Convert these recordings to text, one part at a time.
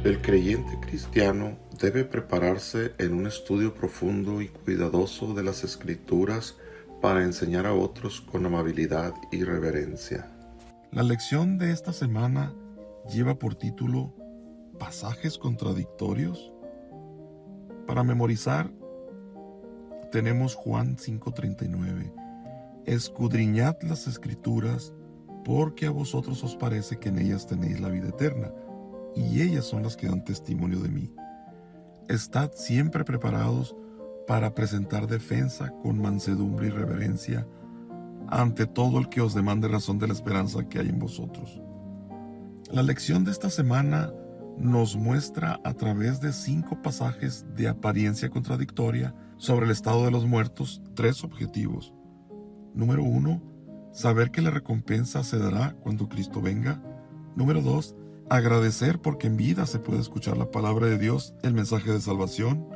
El creyente cristiano debe prepararse en un estudio profundo y cuidadoso de las Escrituras para enseñar a otros con amabilidad y reverencia. La lección de esta semana lleva por título ¿Pasajes contradictorios? Para memorizar tenemos Juan 5:39. Escudriñad las Escrituras, porque a vosotros os parece que en ellas tenéis la vida eterna, y ellas son las que dan testimonio de mí. Estad siempre preparados para presentar defensa con mansedumbre y reverencia ante todo el que os demande razón de la esperanza que hay en vosotros. La lección de esta semana nos muestra a través de 5 pasajes de apariencia contradictoria sobre el estado de los muertos 3 objetivos. Número 1, saber que la recompensa se dará cuando Cristo venga. Número 2, agradecer porque en vida se puede escuchar la palabra de Dios, el mensaje de salvación.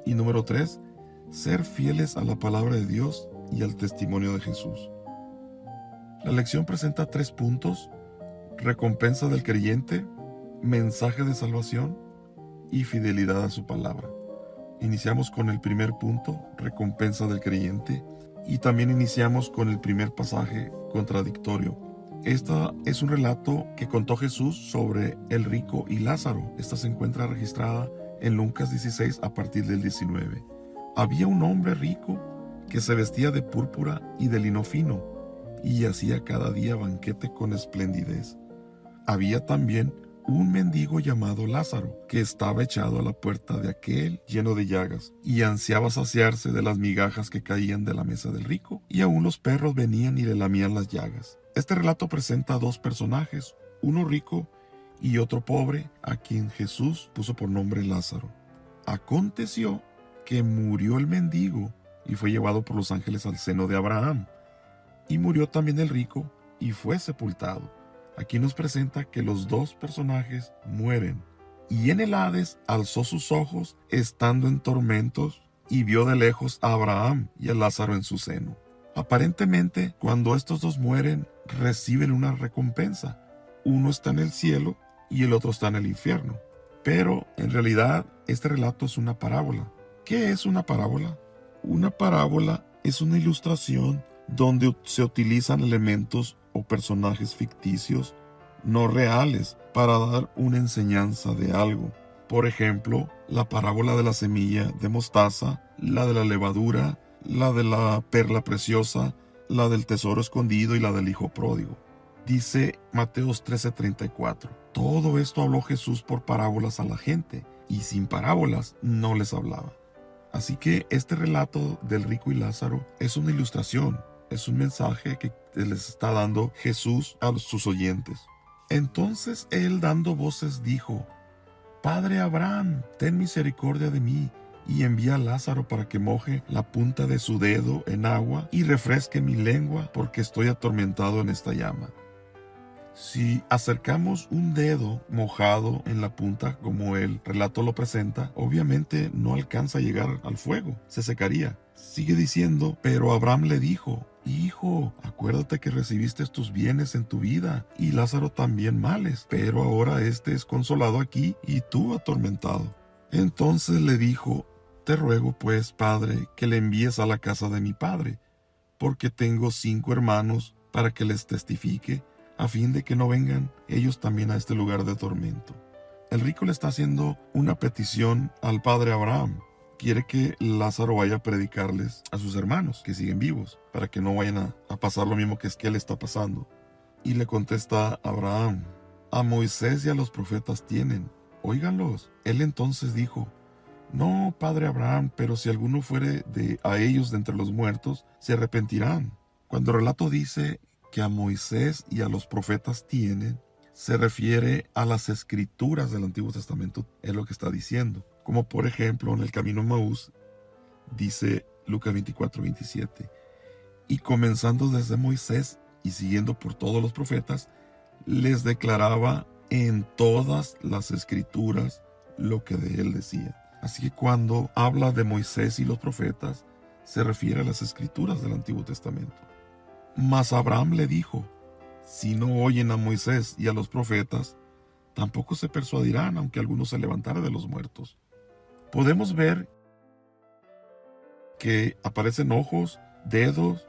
Y número 3, ser fieles a la palabra de Dios y al testimonio de Jesús. La lección presenta 3 puntos: recompensa del creyente, mensaje de salvación y fidelidad a su palabra. Iniciamos con el primer punto, recompensa del creyente, y también iniciamos con el primer pasaje contradictorio. Esta es un relato que contó Jesús sobre el rico y Lázaro. Esta se encuentra registrada en Lucas 16 a partir del 19. Había un hombre rico que se vestía de púrpura y de lino fino, y hacía cada día banquete con esplendidez. Había también un mendigo llamado Lázaro, que estaba echado a la puerta de aquel lleno de llagas, y ansiaba saciarse de las migajas que caían de la mesa del rico, y aún los perros venían y le lamían las llagas. Este relato presenta a 2 personajes, uno rico y otro pobre, a quien Jesús puso por nombre Lázaro. Aconteció que murió el mendigo y fue llevado por los ángeles al seno de Abraham, y murió también el rico y fue sepultado. Aquí nos presenta que los 2 personajes mueren. Y en el Hades alzó sus ojos, estando en tormentos, y vio de lejos a Abraham y a Lázaro en su seno. Aparentemente, cuando estos 2 mueren, reciben una recompensa. Uno está en el cielo y el otro está en el infierno. Pero, en realidad, este relato es una parábola. ¿Qué es una parábola? Una parábola es una ilustración donde se utilizan elementos o personajes ficticios no reales para dar una enseñanza de algo. Por ejemplo, la parábola de la semilla de mostaza, la de la levadura, la de la perla preciosa, la del tesoro escondido y la del hijo pródigo. Dice Mateos 13:34. Todo esto habló Jesús por parábolas a la gente, y sin parábolas no les hablaba. Así que este relato del rico y Lázaro es una ilustración, es un mensaje que les está dando Jesús a sus oyentes. Entonces él, dando voces, dijo: Padre Abraham, ten misericordia de mí, y envía a Lázaro para que moje la punta de su dedo en agua y refresque mi lengua, porque estoy atormentado en esta llama. Si acercamos un dedo mojado en la punta, como el relato lo presenta, obviamente no alcanza a llegar al fuego, se secaría. Sigue diciendo: pero Abraham le dijo: Hijo, acuérdate que recibiste tus bienes en tu vida, y Lázaro también males, pero ahora este es consolado aquí y tú atormentado. Entonces le dijo: Te ruego pues, padre, que le envíes a la casa de mi padre, porque tengo 5 hermanos, para que les testifique, a fin de que no vengan ellos también a este lugar de tormento. El rico le está haciendo una petición al padre Abraham. Quiere que Lázaro vaya a predicarles a sus hermanos que siguen vivos, para que no vayan a pasar lo mismo que es que él está pasando. Y le contesta Abraham: A Moisés y a los profetas tienen, óiganlos. Él entonces dijo: No, padre Abraham, pero si alguno fuere a ellos de entre los muertos, se arrepentirán. Cuando el relato dice que a Moisés y a los profetas tienen, se refiere a las escrituras del Antiguo Testamento, es lo que está diciendo. Como por ejemplo en el camino a Maús, dice Lucas 24:27, y comenzando desde Moisés y siguiendo por todos los profetas, les declaraba en todas las escrituras lo que de él decía. Así que cuando habla de Moisés y los profetas, se refiere a las escrituras del Antiguo Testamento. Mas Abraham le dijo: si no oyen a Moisés y a los profetas, tampoco se persuadirán, aunque alguno se levantara de los muertos. Podemos ver que aparecen ojos, dedos,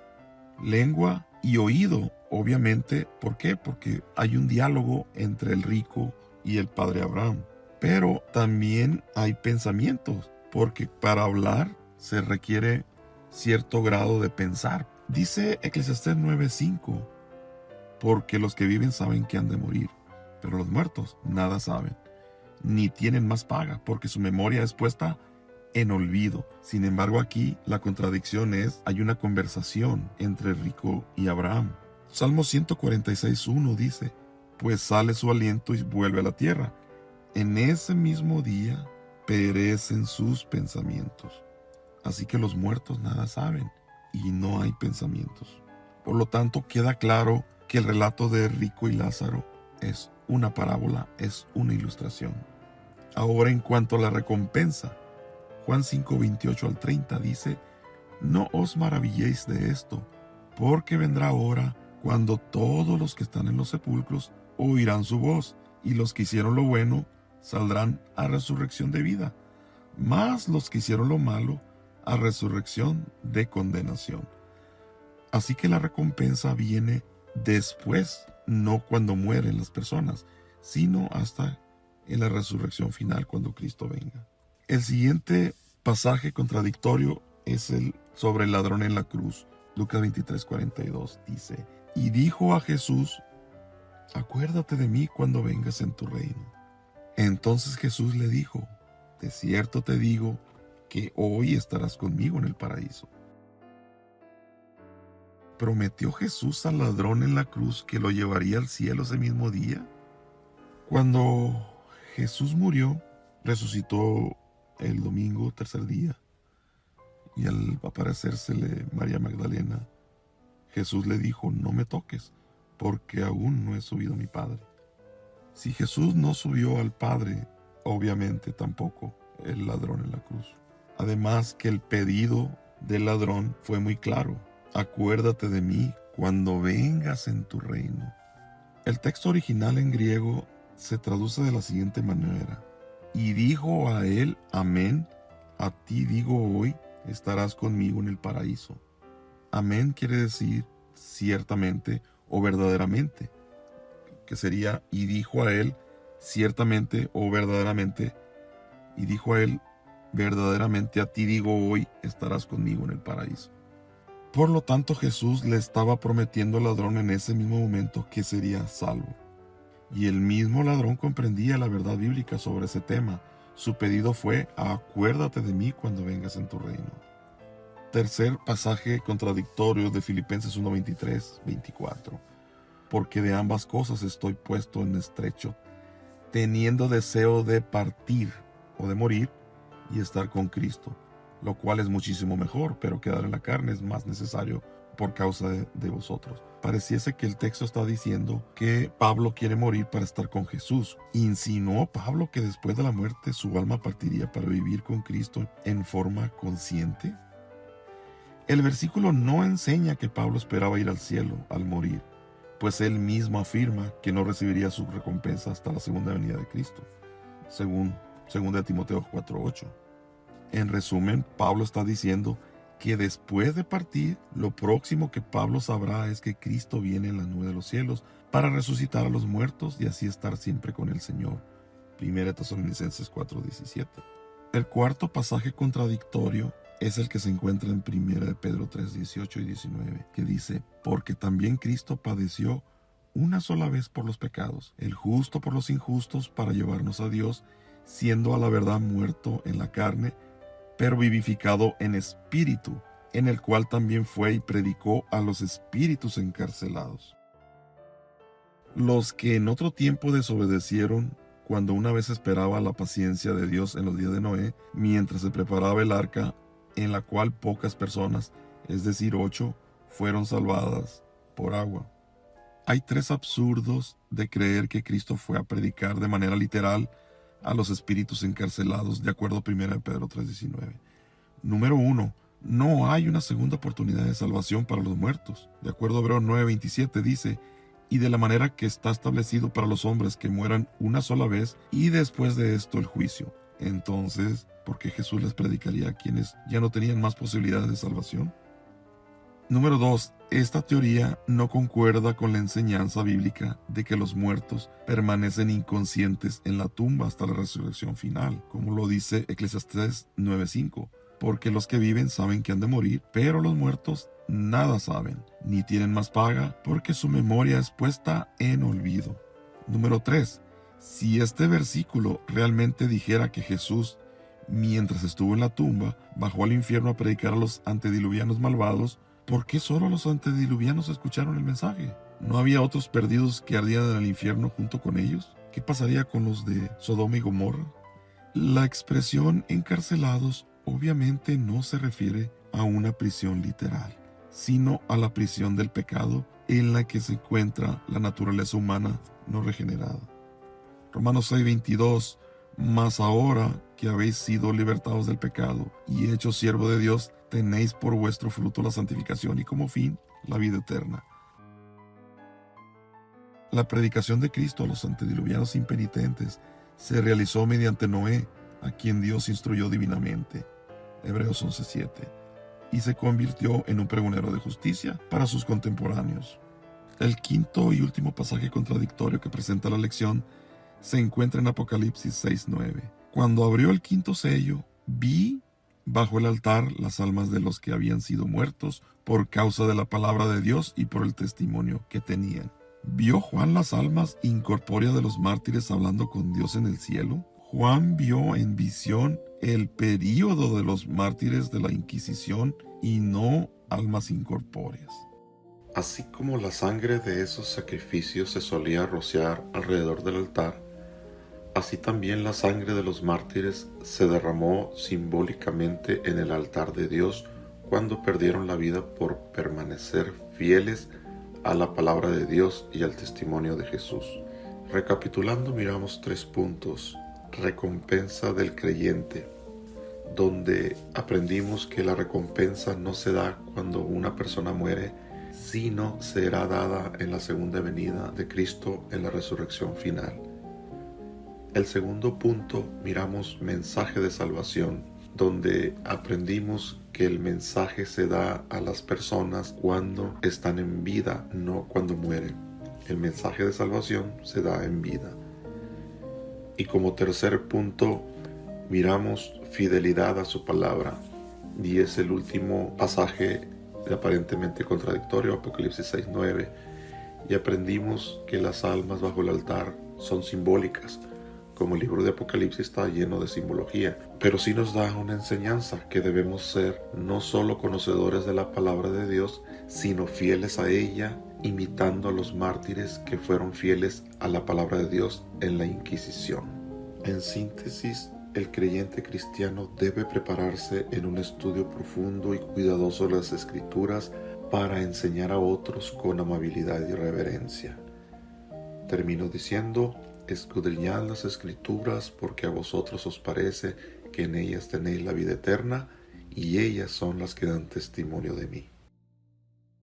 lengua y oído, obviamente. ¿Por qué? Porque hay un diálogo entre el rico y el padre Abraham. Pero también hay pensamientos, porque para hablar se requiere cierto grado de pensar. Dice Eclesiastés 9:5, porque los que viven saben que han de morir, pero los muertos nada saben, ni tienen más paga, porque su memoria es puesta en olvido. Sin embargo, aquí la contradicción es, hay una conversación entre el rico y Abraham. Salmo 146:1 dice: pues sale su aliento y vuelve a la tierra. En ese mismo día perecen sus pensamientos. Así que los muertos nada saben y no hay pensamientos. Por lo tanto, queda claro que el relato de Rico y Lázaro es una parábola, es una ilustración. Ahora, en cuanto a la recompensa, Juan 5:28-30 dice: no os maravilléis de esto, porque vendrá hora cuando todos los que están en los sepulcros oirán su voz, y los que hicieron lo bueno saldrán a resurrección de vida, mas los que hicieron lo malo a resurrección de condenación. Así que la recompensa viene después, no cuando mueren las personas, sino hasta en la resurrección final, cuando Cristo venga. El siguiente pasaje contradictorio es el sobre el ladrón en la cruz. Lucas 23:42 dice: y dijo a Jesús: acuérdate de mí cuando vengas en tu reino. Entonces Jesús le dijo: de cierto te digo que hoy estarás conmigo en el paraíso. ¿Prometió Jesús al ladrón en la cruz que lo llevaría al cielo ese mismo día? Cuando Jesús murió, resucitó el domingo, tercer día, y al aparecérsele María Magdalena, Jesús le dijo: no me toques, porque aún no he subido a mi Padre. Si Jesús no subió al Padre, obviamente tampoco el ladrón en la cruz. Además que el pedido del ladrón fue muy claro: acuérdate de mí cuando vengas en tu reino. El texto original en griego se traduce de la siguiente manera: y dijo a él: amén, a ti digo hoy estarás conmigo en el paraíso. Amén quiere decir ciertamente o verdaderamente, que sería: y dijo a él ciertamente o verdaderamente, y dijo a él verdaderamente, a ti digo hoy estarás conmigo en el paraíso. Por lo tanto, Jesús le estaba prometiendo al ladrón en ese mismo momento que sería salvo. Y el mismo ladrón comprendía la verdad bíblica sobre ese tema. Su pedido fue: acuérdate de mí cuando vengas en tu reino. Tercer pasaje contradictorio de Filipenses 1:23-24. Porque de ambas cosas estoy puesto en estrecho, teniendo deseo de partir o de morir y estar con Cristo, lo cual es muchísimo mejor, pero quedar en la carne es más necesario por causa de vosotros. Pareciese que el texto está diciendo que Pablo quiere morir para estar con Jesús. ¿Insinuó Pablo que después de la muerte su alma partiría para vivir con Cristo en forma consciente? El versículo no enseña que Pablo esperaba ir al cielo al morir, pues él mismo afirma que no recibiría su recompensa hasta la segunda venida de Cristo, según 2 Timoteo 4:8. En resumen, Pablo está diciendo que después de partir, lo próximo que Pablo sabrá es que Cristo viene en la nube de los cielos para resucitar a los muertos y así estar siempre con el Señor. 1 Tesalonicenses 4:17. El cuarto pasaje contradictorio es el que se encuentra en 1 Pedro 3:18 y 19, que dice: porque también Cristo padeció una sola vez por los pecados, el justo por los injustos, para llevarnos a Dios, siendo a la verdad muerto en la carne, pero vivificado en espíritu, en el cual también fue y predicó a los espíritus encarcelados. Los que en otro tiempo desobedecieron, cuando una vez esperaba la paciencia de Dios en los días de Noé, mientras se preparaba el arca, en la cual pocas personas, es decir 8, fueron salvadas por agua. Hay 3 absurdos de creer que Cristo fue a predicar de manera literal a los espíritus encarcelados, de acuerdo a 1 Pedro 3:19. Número 1. No hay una segunda oportunidad de salvación para los muertos. De acuerdo a Hebreos 9:27 dice, y de la manera que está establecido para los hombres que mueran una sola vez y después de esto el juicio. Entonces, ¿por qué Jesús les predicaría a quienes ya no tenían más posibilidades de salvación? Número 2. Esta teoría no concuerda con la enseñanza bíblica de que los muertos permanecen inconscientes en la tumba hasta la resurrección final, como lo dice Eclesiastés 9:5. Porque los que viven saben que han de morir, pero los muertos nada saben, ni tienen más paga, porque su memoria es puesta en olvido. Número 3. Si este versículo realmente dijera que Jesús, mientras estuvo en la tumba, bajó al infierno a predicar a los antediluvianos malvados, ¿por qué solo los antediluvianos escucharon el mensaje? ¿No había otros perdidos que ardían en el infierno junto con ellos? ¿Qué pasaría con los de Sodoma y Gomorra? La expresión encarcelados obviamente no se refiere a una prisión literal, sino a la prisión del pecado en la que se encuentra la naturaleza humana no regenerada. Romanos 6:22, mas ahora que habéis sido libertados del pecado y hechos siervo de Dios, tenéis por vuestro fruto la santificación y como fin la vida eterna. La predicación de Cristo a los antediluvianos impenitentes se realizó mediante Noé, a quien Dios instruyó divinamente. Hebreos 11:7, y se convirtió en un pregonero de justicia para sus contemporáneos. El quinto y último pasaje contradictorio que presenta la lección se encuentra en Apocalipsis 6:9. Cuando abrió el quinto sello, vi bajo el altar las almas de los que habían sido muertos por causa de la palabra de Dios y por el testimonio que tenían. ¿Vio Juan las almas incorpóreas de los mártires hablando con Dios en el cielo? Juan vio en visión el período de los mártires de la Inquisición y no almas incorpóreas. Así como la sangre de esos sacrificios se solía rociar alrededor del altar, así también la sangre de los mártires se derramó simbólicamente en el altar de Dios cuando perdieron la vida por permanecer fieles a la palabra de Dios y al testimonio de Jesús. Recapitulando, miramos 3 puntos. Recompensa del creyente, donde aprendimos que la recompensa no se da cuando una persona muere, sino será dada en la segunda venida de Cristo en la resurrección final. El segundo punto, miramos mensaje de salvación, donde aprendimos que el mensaje se da a las personas cuando están en vida, no cuando mueren. El mensaje de salvación se da en vida. Y como tercer punto, miramos fidelidad a su palabra. Y es el último pasaje aparentemente contradictorio, Apocalipsis 6:9. Y aprendimos que las almas bajo el altar son simbólicas, como el libro de Apocalipsis está lleno de simbología. Pero sí nos da una enseñanza que debemos ser no solo conocedores de la palabra de Dios, sino fieles a ella, imitando a los mártires que fueron fieles a la palabra de Dios en la Inquisición. En síntesis, el creyente cristiano debe prepararse en un estudio profundo y cuidadoso de las Escrituras para enseñar a otros con amabilidad y reverencia. Termino diciendo, escudriñad las Escrituras porque a vosotros os parece que en ellas tenéis la vida eterna y ellas son las que dan testimonio de mí.